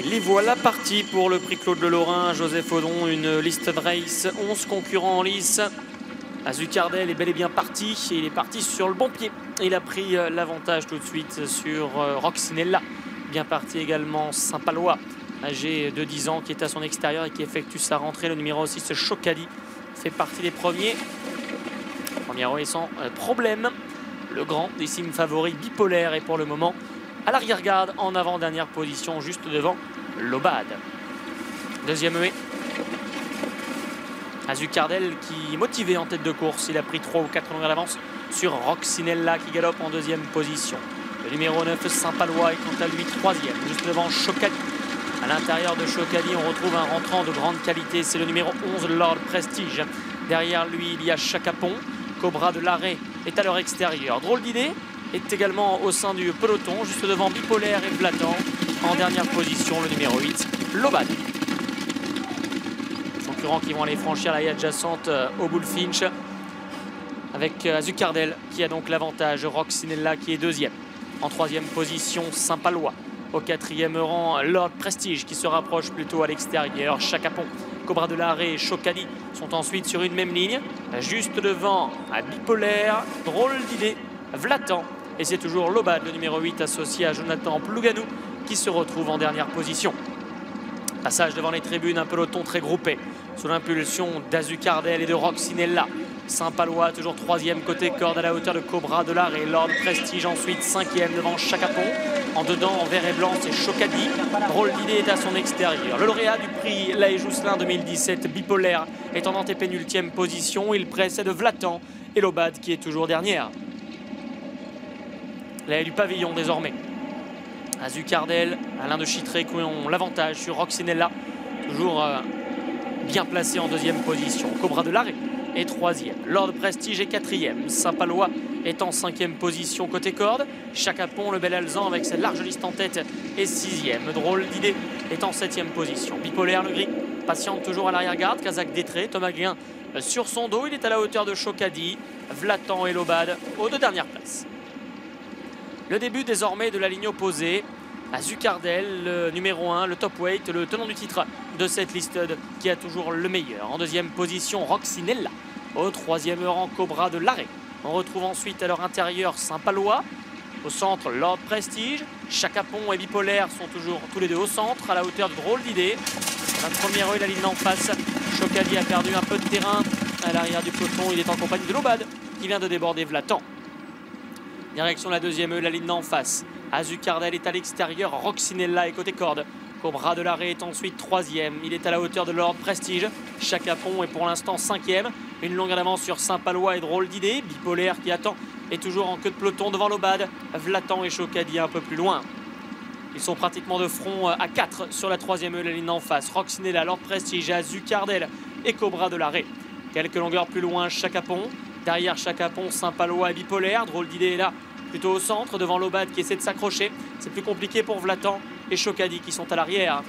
Les voilà partis pour le prix Claude Lelaurin. Joseph Audon, une liste de race, 11 concurrents en lice. Azucardel est bel et bien parti et il est parti sur le bon pied. Il a pris l'avantage tout de suite sur Roxinella. Bien parti également Saint-Palois, âgé de 10 ans, qui est à son extérieur et qui effectue sa rentrée. Le numéro 6, Chocadi, fait partie des premiers. Premier roue sans problème. Le grand des signes favoris bipolaire est pour le moment à l'arrière-garde en avant-dernière position, juste devant Lobad. Deuxième haie. Azucardel qui est motivé en tête de course. Il a pris 3 ou 4 longueurs d'avance sur Roxinella qui galope en deuxième position. Le numéro 9, Saint-Palois, est quant à lui troisième, juste devant Chocadi. À l'intérieur de Chocadi, on retrouve un rentrant de grande qualité. C'est le numéro 11, Lord Prestige. Derrière lui, il y a Chacapon. Cobra de l'Arrêt est à leur extérieur. Drôle d'idée est également au sein du peloton, juste devant Bipolaire et Blatan. En dernière position, le numéro 8, Lobad. Concurrents qui vont aller franchir la haie adjacente au Bullfinch, avec Azucardel qui a donc l'avantage. Roxinella qui est deuxième. En troisième position, Saint-Palois. Au quatrième rang, Lord Prestige qui se rapproche plutôt à l'extérieur. Chacapon, Cobra de l'Arrêt et Chocadi sont ensuite sur une même ligne. Juste devant à Bipolaire, drôle d'idée, Vlatan. Et c'est toujours Lobad, le numéro 8, associé à Jonathan Plouganou, qui se retrouve en dernière position. Passage devant les tribunes, un peloton très groupé, sous l'impulsion d'Azucardel et de Roxinella. Saint-Palois, toujours troisième côté corde à la hauteur de Cobra de l'Arrêt. Lord Prestige ensuite cinquième devant Chacapon. En dedans, en vert et blanc, c'est Chocadi. Drôle d'idée est à son extérieur. Le lauréat du prix La Haye Jousselin 2017, Bipolaire, est en antépénultième position. Il précède Vlatan et Lobad qui est toujours dernière. La haie du pavillon désormais. Azucardel, Alain de Chitré qui ont l'avantage sur Roxinella. Toujours bien placé en deuxième position. Cobra de l'Arrêt est troisième. Lord Prestige est quatrième. Saint-Palois est en cinquième position côté corde. Chacapon, le bel Alzan avec sa large liste en tête, est sixième. Drôle d'idée est en septième position. Bipolaire, le gris, patiente toujours à l'arrière-garde. Kazakh Détré, Thomas Guin sur son dos. Il est à la hauteur de Chocadi. Vlatan et Lobad aux deux dernières places. Le début désormais de la ligne opposée. Azucardel, le numéro 1, le top weight, le tenant du titre de cette listed qui a toujours le meilleur. En deuxième position, Roxinella. Au troisième rang, Cobra de l'Arrêt. On retrouve ensuite à leur intérieur Saint-Palois. Au centre, Lord Prestige. Chacapon et Bipolaire sont toujours tous les deux au centre, à la hauteur de drôle d'idée. La première rue, la ligne d'en face. Chocadi a perdu un peu de terrain à l'arrière du peloton. Il est en compagnie de Lobad qui vient de déborder Vlatan. Direction la deuxième la ligne d'en face. Azucardel est à l'extérieur, Roxinella est côté corde. Cobra de l'Arrêt est ensuite troisième. Il est à la hauteur de Lord Prestige. Chacapon est pour l'instant cinquième. Une longueur d'avance sur Saint-Palois et drôle d'idée. Bipolaire qui attend est toujours en queue de peloton devant Lobad. Vlatan et Chocadi un peu plus loin. Ils sont pratiquement de front à 4 sur la troisième la ligne d'en face. Roxinella, Lord Prestige, Azucardel et Cobra de l'Arrêt. Quelques longueurs plus loin, Chacapon. Derrière Chacapon, Saint-Palois et Bipolaire. Drôle d'idée est là, plutôt au centre, devant Lobad qui essaie de s'accrocher. C'est plus compliqué pour Vlatan et Chocadi qui sont à l'arrière.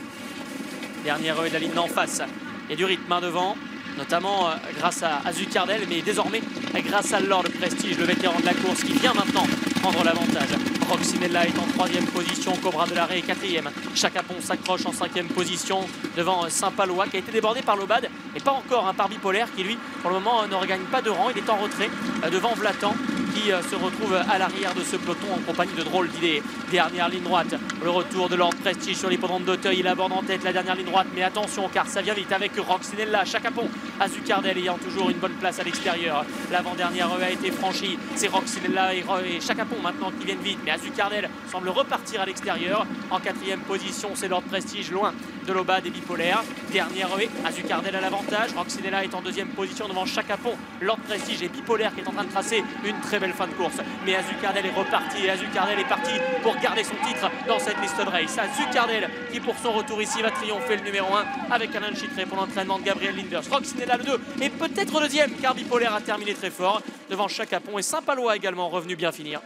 Dernière rue de la ligne d'en face. Il y a du rythme devant, notamment grâce à Azucardel, mais désormais grâce à Lord Prestige, le vétéran de la course qui vient maintenant prendre l'avantage. Roxinella est en troisième position, Cobra de l'Arrêt est quatrième. Chacapon s'accroche en cinquième position devant Saint-Palois qui a été débordé par Lobad et pas encore par Bipolaire qui lui pour le moment ne regagne pas de rang. Il est en retrait devant Vlatan qui se retrouve à l'arrière de ce peloton en compagnie de drôle d'idées. Dernière ligne droite, le retour de Lord Prestige sur l'hippodrome d'Auteuil. Il aborde en tête la dernière ligne droite, mais attention car ça vient vite avec Roxinella, Chacapon, Azucardel ayant toujours une bonne place à l'extérieur. L'avant-dernière a été franchie, c'est Roxinella et Chacapon maintenant qui viennent vite, mais Azucardel semble repartir à l'extérieur. En quatrième position, c'est Lord Prestige loin de Lobad et Bipolaire. Dernière Azucardel à l'avantage. Roxinella est en deuxième position devant Chacapon, Lord Prestige et Bipolaire qui est en train de tracer une très belle fin de course. Mais Azucardel est reparti et Azucardel est parti pour garder son titre dans cette liste de race. Azucardel qui pour son retour ici va triompher, le numéro 1 avec Alain Chitré pour l'entraînement de Gabriel Linders. Roxinella le 2 et peut-être le deuxième car Bipolaire a terminé très fort devant Chacapon et Saint-Palois également revenu bien finir.